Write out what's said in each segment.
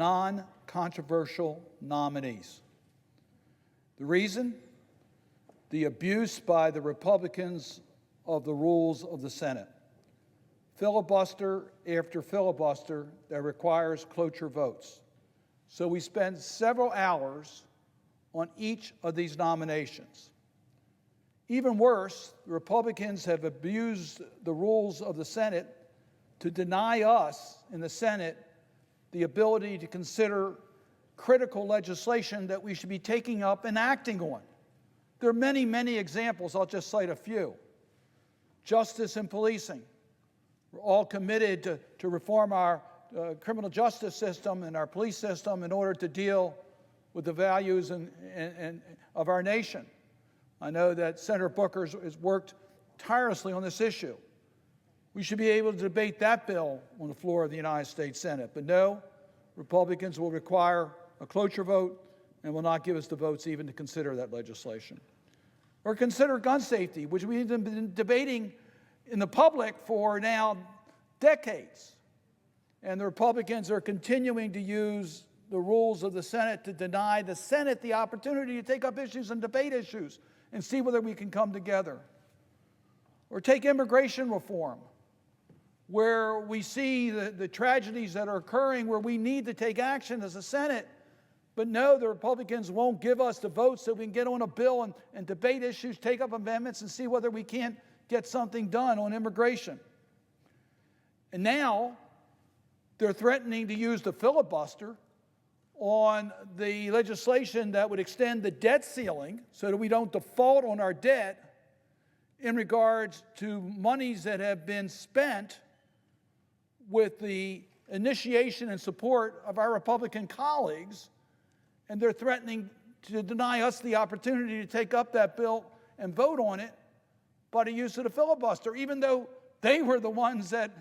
non-controversial nominees. The reason? The abuse by the Republicans of the rules of the Senate. Filibuster after filibuster that requires cloture votes. So we spend several hours on each of these nominations. Even worse, the Republicans have abused the rules of the Senate to deny us in the Senate the ability to consider critical legislation that we should be taking up and acting on. There are many, many examples. I'll just cite a few. Justice and policing. We're all committed to reform our criminal justice system and our police system in order to deal with the values of our nation. I know that Senator Booker has worked tirelessly on this issue. We should be able to debate that bill on the floor of the United States Senate. But no, Republicans will require a cloture vote and will not give us the votes even to consider that legislation. Or consider gun safety, which we've been debating in the public for now decades. And the Republicans are continuing to use the rules of the Senate to deny the Senate the opportunity to take up issues and debate issues and see whether we can come together. Or take immigration reform, where we see the tragedies that are occurring, where we need to take action as a Senate. But no, the Republicans won't give us the votes so we can get on a bill and debate issues, take up amendments, and see whether we can't get something done on immigration. And now they're threatening to use the filibuster on the legislation that would extend the debt ceiling so that we don't default on our debt in regards to monies that have been spent with the initiation and support of our Republican colleagues, and they're threatening to deny us the opportunity to take up that bill and vote on it by the use of the filibuster, even though they were the ones that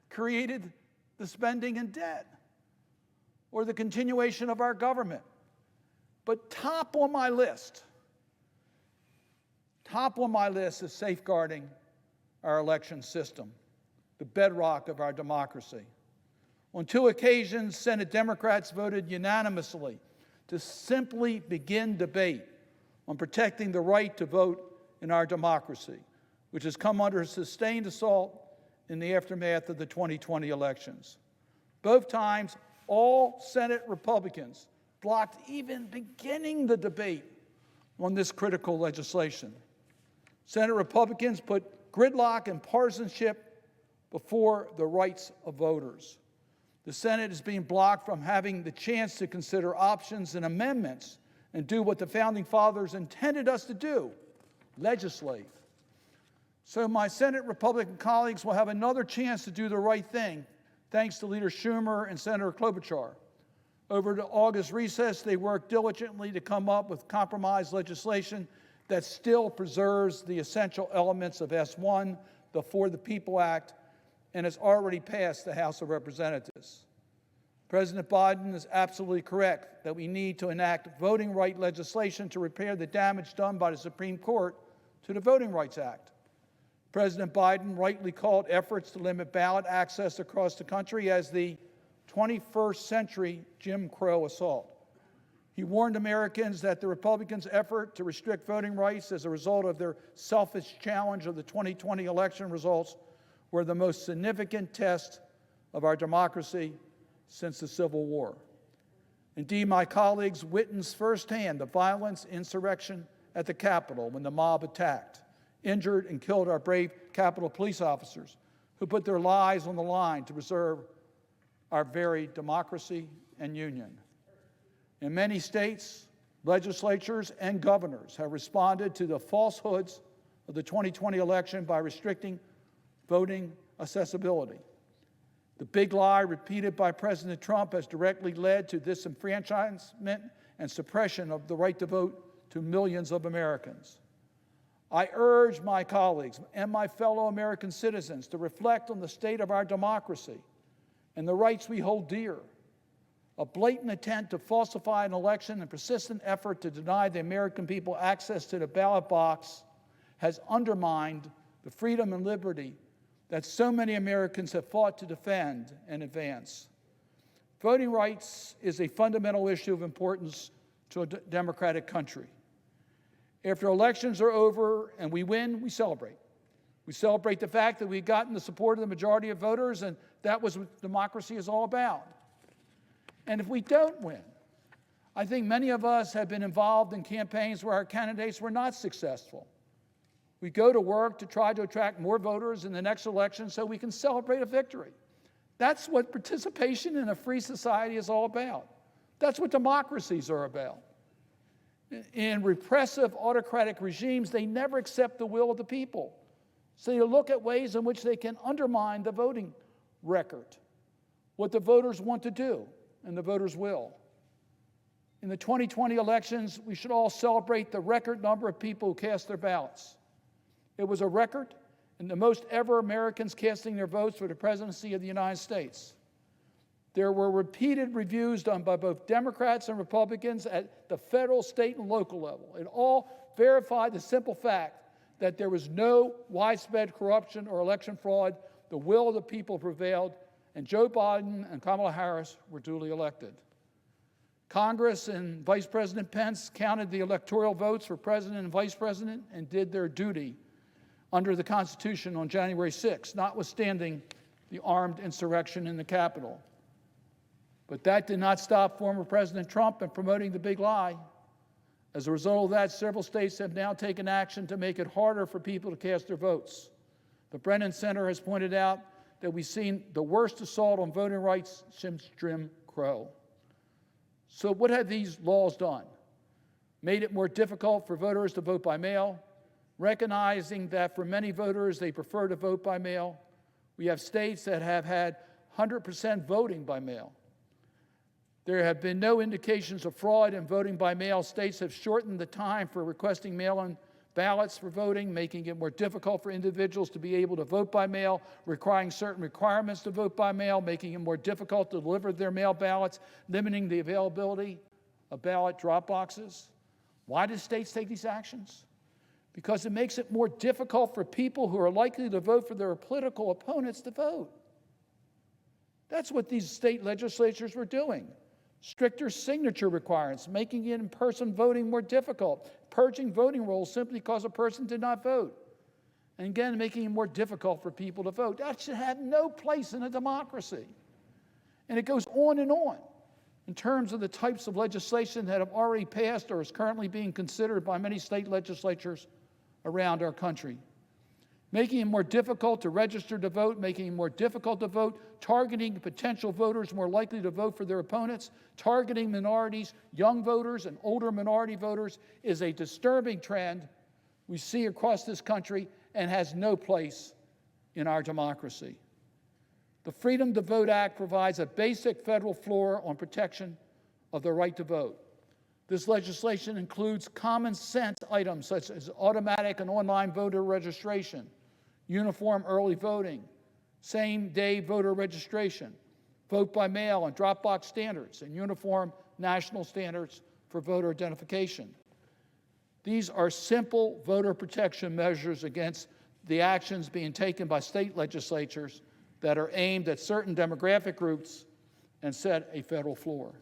created the spending and debt or the continuation of our government. But top on my list is safeguarding our election system, the bedrock of our democracy. On 2 occasions, Senate Democrats voted unanimously to simply begin debate on protecting the right to vote in our democracy, which has come under sustained assault in the aftermath of the 2020 elections. Both times, all Senate Republicans blocked even beginning the debate on this critical legislation. Senate Republicans put gridlock and partisanship before the rights of voters. The Senate is being blocked from having the chance to consider options and amendments and do what the Founding Fathers intended us to do, legislate. So my Senate Republican colleagues will have another chance to do the right thing, thanks to Leader Schumer and Senator Klobuchar. Over the August recess, they worked diligently to come up with compromise legislation that still preserves the essential elements of S1, the For the People Act, and has already passed the House of Representatives. President Biden is absolutely correct that we need to enact voting right legislation to repair the damage done by the Supreme Court to the Voting Rights Act. President Biden rightly called efforts to limit ballot access across the country as the 21st century Jim Crow assault. He warned Americans that the Republicans' effort to restrict voting rights as a result of their selfish challenge of the 2020 election results were the most significant test of our democracy since the Civil War. Indeed, my colleagues witnessed firsthand the violence, insurrection at the Capitol when the mob attacked, injured and killed our brave Capitol police officers who put their lives on the line to preserve our very democracy and union. In many states, legislatures and governors have responded to the falsehoods of the 2020 election by restricting voting accessibility. The big lie repeated by President Trump has directly led to disenfranchisement and suppression of the right to vote to millions of Americans. I urge my colleagues and my fellow American citizens to reflect on the state of our democracy and the rights we hold dear. A blatant attempt to falsify an election and persistent effort to deny the American people access to the ballot box has undermined the freedom and liberty that so many Americans have fought to defend and advance. Voting rights is a fundamental issue of importance to a democratic country. After elections are over and we win, we celebrate. We celebrate the fact that we've gotten the support of the majority of voters, and that was what democracy is all about. And if we don't win, I think many of us have been involved in campaigns where our candidates were not successful. We go to work to try to attract more voters in the next election so we can celebrate a victory. That's what participation in a free society is all about. That's what democracies are about. In repressive autocratic regimes, they never accept the will of the people. So you look at ways in which they can undermine the voting record, what the voters want to do, and the voters will. In the 2020 elections, we should all celebrate the record number of people who cast their ballots. It was a record, and the most ever Americans casting their votes for the presidency of the United States. There were repeated reviews done by both Democrats and Republicans at the federal, state, and local level. It all verified the simple fact that there was no widespread corruption or election fraud. The will of the people prevailed, and Joe Biden and Kamala Harris were duly elected. Congress and Vice President Pence counted the electoral votes for president and vice president and did their duty under the Constitution on January 6, notwithstanding the armed insurrection in the Capitol. But that did not stop former President Trump in promoting the big lie. As a result of that, several states have now taken action to make it harder for people to cast their votes. The Brennan Center has pointed out that we've seen the worst assault on voting rights since Jim Crow. So what have these laws done? Made it more difficult for voters to vote by mail, recognizing that for many voters they prefer to vote by mail. We have states that have had 100% voting by mail. There have been no indications of fraud in voting by mail. States have shortened the time for requesting mail-in ballots for voting, making it more difficult for individuals to be able to vote by mail, requiring certain requirements to vote by mail, making it more difficult to deliver their mail ballots, limiting the availability of ballot drop boxes. Why do states take these actions? Because it makes it more difficult for people who are likely to vote for their political opponents to vote. That's what these state legislatures were doing. Stricter signature requirements, making in-person voting more difficult, purging voting rolls simply because a person did not vote, and again, making it more difficult for people to vote. That should have no place in a democracy. And it goes on in terms of the types of legislation that have already passed or is currently being considered by many state legislatures around our country. Making it more difficult to register to vote, making it more difficult to vote, targeting potential voters more likely to vote for their opponents, targeting minorities, young voters, and older minority voters is a disturbing trend we see across this country and has no place in our democracy. The Freedom to Vote Act provides a basic federal floor on protection of the right to vote. This legislation includes common sense items such as automatic and online voter registration, uniform early voting, same-day voter registration, vote by mail and drop box standards, and uniform national standards for voter identification. These are simple voter protection measures against the actions being taken by state legislatures that are aimed at certain demographic groups and set a federal floor.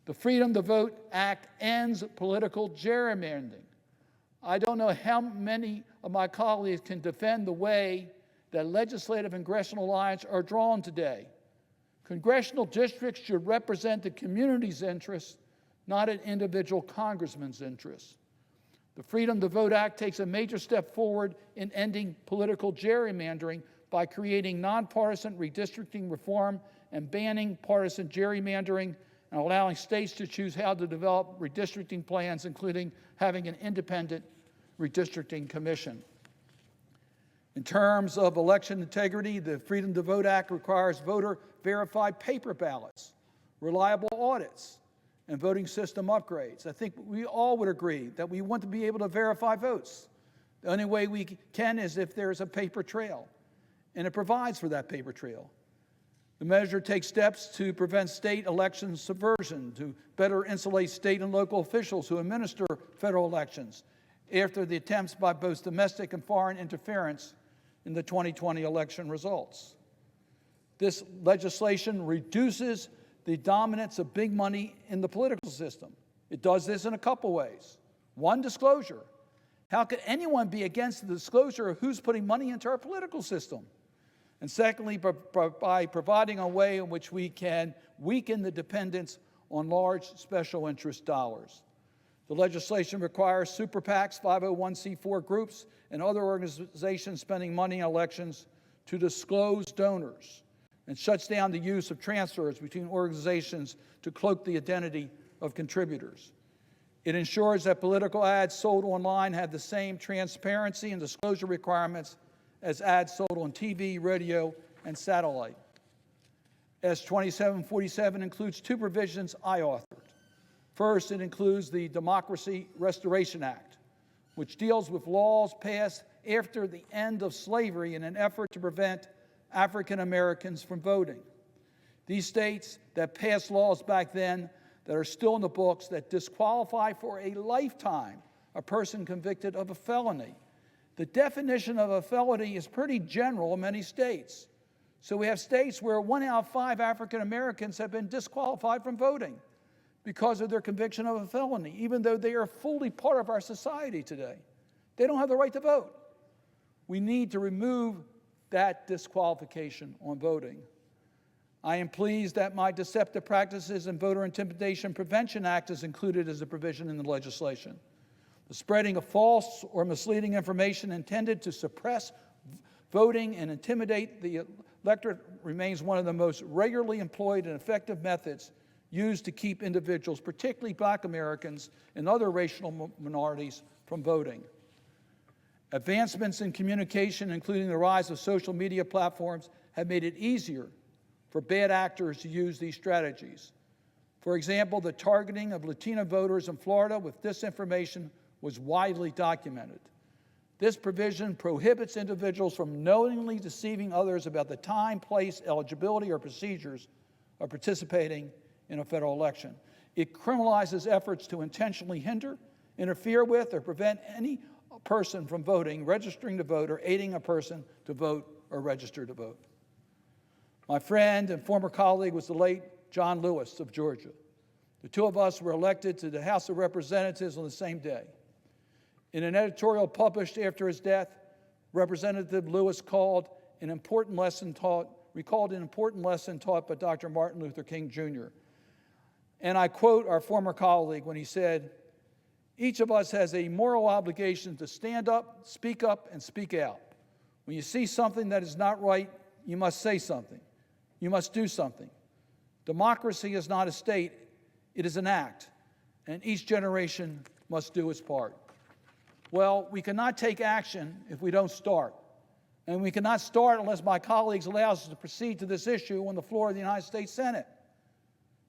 The Freedom to Vote Act ends political gerrymandering. I don't know how many of my colleagues can defend the way that legislative and congressional lines are drawn today. Congressional districts should represent the community's interests, not an individual congressman's interests. The Freedom to Vote Act takes a major step forward in ending political gerrymandering by creating nonpartisan redistricting reform and banning partisan gerrymandering and allowing states to choose how to develop redistricting plans, including having an independent redistricting commission. In terms of election integrity, the Freedom to Vote Act requires voter-verified paper ballots, reliable audits, and voting system upgrades. I think we all would agree that we want to be able to verify votes. The only way we can is if there's a paper trail, and it provides for that paper trail. The measure takes steps to prevent state election subversion, to better insulate state and local officials who administer federal elections after the attempts by both domestic and foreign interference in the 2020 election results. This legislation reduces the dominance of big money in the political system. It does this in a couple ways. One, disclosure. How could anyone be against the disclosure of who's putting money into our political system? And secondly, by providing a way in which we can weaken the dependence on large special interest dollars. The legislation requires super PACs, 501c4 groups, and other organizations spending money on elections to disclose donors, and shuts down the use of transfers between organizations to cloak the identity of contributors. It ensures that political ads sold online have the same transparency and disclosure requirements as ads sold on TV, radio, and satellite. S. 2747 includes two provisions I authored. First, it includes the Democracy Restoration Act, which deals with laws passed after the end of slavery in an effort to prevent African Americans from voting. These states that passed laws back then that are still in the books that disqualify for a lifetime a person convicted of a felony. The definition of a felony is pretty general in many states. So we have states where 1 out of 5 African Americans have been disqualified from voting because of their conviction of a felony, even though they are fully part of our society today. They don't have the right to vote. We need to remove that disqualification on voting. I am pleased that my Deceptive Practices and Voter Intimidation Prevention Act is included as a provision in the legislation. The spreading of false or misleading information intended to suppress voting and intimidate the electorate remains one of the most regularly employed and effective methods used to keep individuals, particularly Black Americans and other racial minorities, from voting. Advancements in communication, including the rise of social media platforms, have made it easier for bad actors to use these strategies. For example, the targeting of Latino voters in Florida with disinformation was widely documented. This provision prohibits individuals from knowingly deceiving others about the time, place, eligibility, or procedures of participating in a federal election. It criminalizes efforts to intentionally hinder, interfere with, or prevent any person from voting, registering to vote, or aiding a person to vote or register to vote. My friend and former colleague was the late John Lewis of Georgia. The two of us were elected to the House of Representatives on the same day. In an editorial published after his death, Representative Lewis recalled an important lesson taught by Dr. Martin Luther King Jr. And I quote our former colleague when he said, "Each of us has a moral obligation to stand up, and speak out. When you see something that is not right, you must say something. You must do something. Democracy is not a state, it is an act, and each generation must do its part." Well, we cannot take action if we don't start. And we cannot start unless my colleagues allow us to proceed to this issue on the floor of the United States Senate.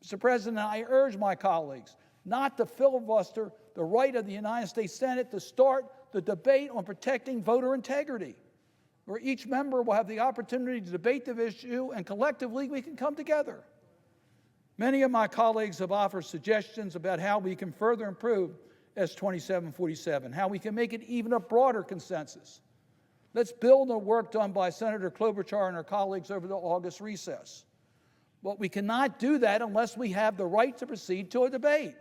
Mr. President, I urge my colleagues not to filibuster the right of the United States Senate to start the debate on protecting voter integrity, where each member will have the opportunity to debate the issue and collectively we can come together. Many of my colleagues have offered suggestions about how we can further improve S. 2747, how we can make it even a broader consensus. Let's build on the work done by Senator Klobuchar and her colleagues over the August recess. But we cannot do that unless we have the right to proceed to a debate.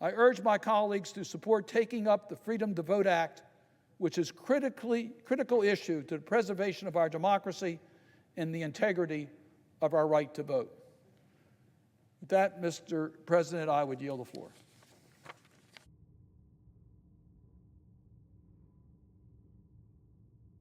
I urge my colleagues to support taking up the Freedom to Vote Act, which is a critical issue to the preservation of our democracy and the integrity of our right to vote. With that, Mr. President, I would yield the floor.